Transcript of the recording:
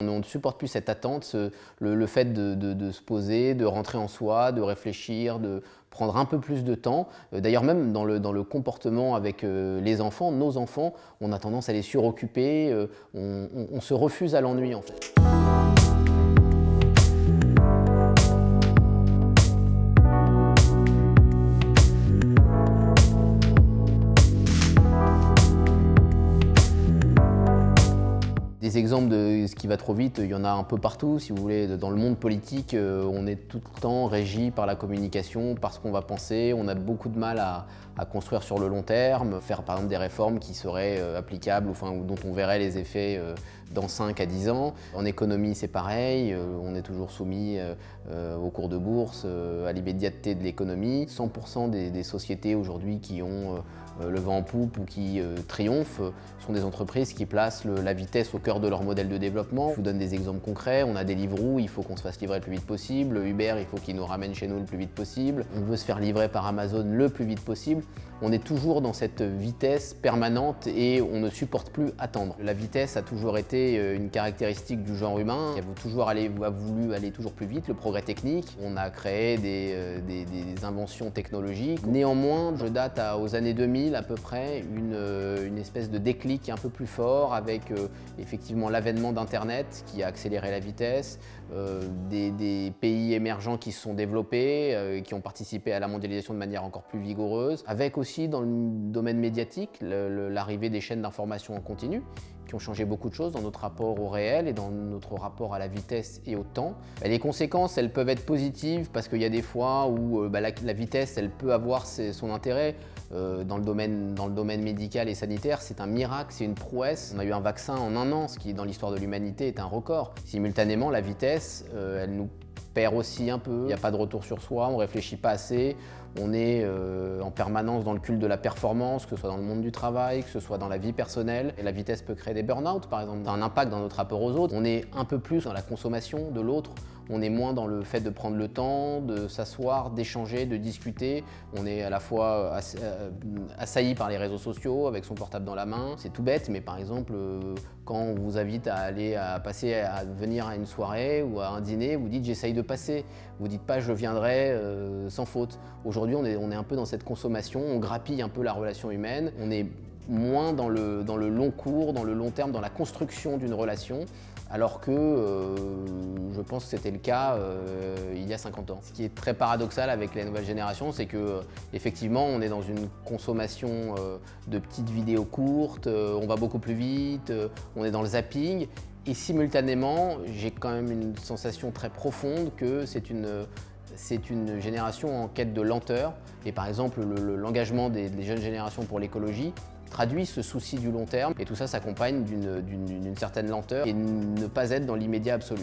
On ne supporte plus cette attente, le fait de se poser, de rentrer en soi, de réfléchir, de prendre un peu plus de temps. D'ailleurs même dans le comportement avec les enfants, nos enfants, on a tendance à les suroccuper, on se refuse à l'ennui en fait. Des exemples de ce qui va trop vite, il y en a un peu partout. Si vous voulez, dans le monde politique, on est tout le temps régi par la communication, par ce qu'on va penser. On a beaucoup de mal à construire sur le long terme, faire par exemple des réformes qui seraient applicables, ou dont on verrait les effets dans 5 à 10 ans. En économie, c'est pareil, on est toujours soumis aux cours de bourse, à l'immédiateté de l'économie. 100% des sociétés aujourd'hui qui ont le vent en poupe ou qui triomphent sont des entreprises qui placent la vitesse au cœur de leur modèle de développement. Je vous donne des exemples concrets. On a Deliveroo, il faut qu'on se fasse livrer le plus vite possible. Uber, il faut qu'il nous ramène chez nous le plus vite possible. On veut se faire livrer par Amazon le plus vite possible. On est toujours dans cette vitesse permanente et on ne supporte plus attendre. La vitesse a toujours été une caractéristique du genre humain, qui a voulu aller toujours plus vite, le progrès technique. On a créé des inventions technologiques. Néanmoins, je date aux années 2000 à peu près, une espèce de déclic un peu plus fort avec effectivement l'avènement d'Internet qui a accéléré la vitesse, des pays émergents qui se sont développés, qui ont participé à la mondialisation de manière encore plus vigoureuse, avec aussi dans le domaine médiatique l'arrivée des chaînes d'information en continu qui ont changé beaucoup de choses dans notre rapport au réel et dans notre rapport à la vitesse et au temps. Les conséquences, elles peuvent être positives parce qu'il y a des fois où la vitesse, elle peut avoir son intérêt. Dans le domaine médical et sanitaire, c'est un miracle, c'est une prouesse. On a eu un vaccin en 1 an, ce qui dans l'histoire de l'humanité est un record. Simultanément, la vitesse, elle nous perd aussi un peu. Il n'y a pas de retour sur soi, on ne réfléchit pas assez. On est en permanence dans le culte de la performance, que ce soit dans le monde du travail, que ce soit dans la vie personnelle. Et la vitesse peut créer des burn-out, par exemple. Ça a un impact dans notre rapport aux autres. On est un peu plus dans la consommation de l'autre. On est moins dans le fait de prendre le temps, de s'asseoir, d'échanger, de discuter. On est à la fois assailli par les réseaux sociaux, avec son portable dans la main. C'est tout bête, mais par exemple, quand on vous invite à venir à une soirée ou à un dîner, vous dites « j'essaye de passer ». Vous dites pas « je viendrai sans faute ». Aujourd'hui, on est un peu dans cette consommation, on grappille un peu la relation humaine. On est moins dans le long cours, dans le long terme, dans la construction d'une relation. Alors que je pense que c'était le cas il y a 50 ans. Ce qui est très paradoxal avec les nouvelles générations, c'est que effectivement, on est dans une consommation de petites vidéos courtes, on va beaucoup plus vite, on est dans le zapping. Et simultanément, j'ai quand même une sensation très profonde que c'est une génération en quête de lenteur. Et par exemple, l'engagement des jeunes générations pour l'écologie traduit ce souci du long terme et tout ça s'accompagne d'une certaine lenteur et ne pas être dans l'immédiat absolu.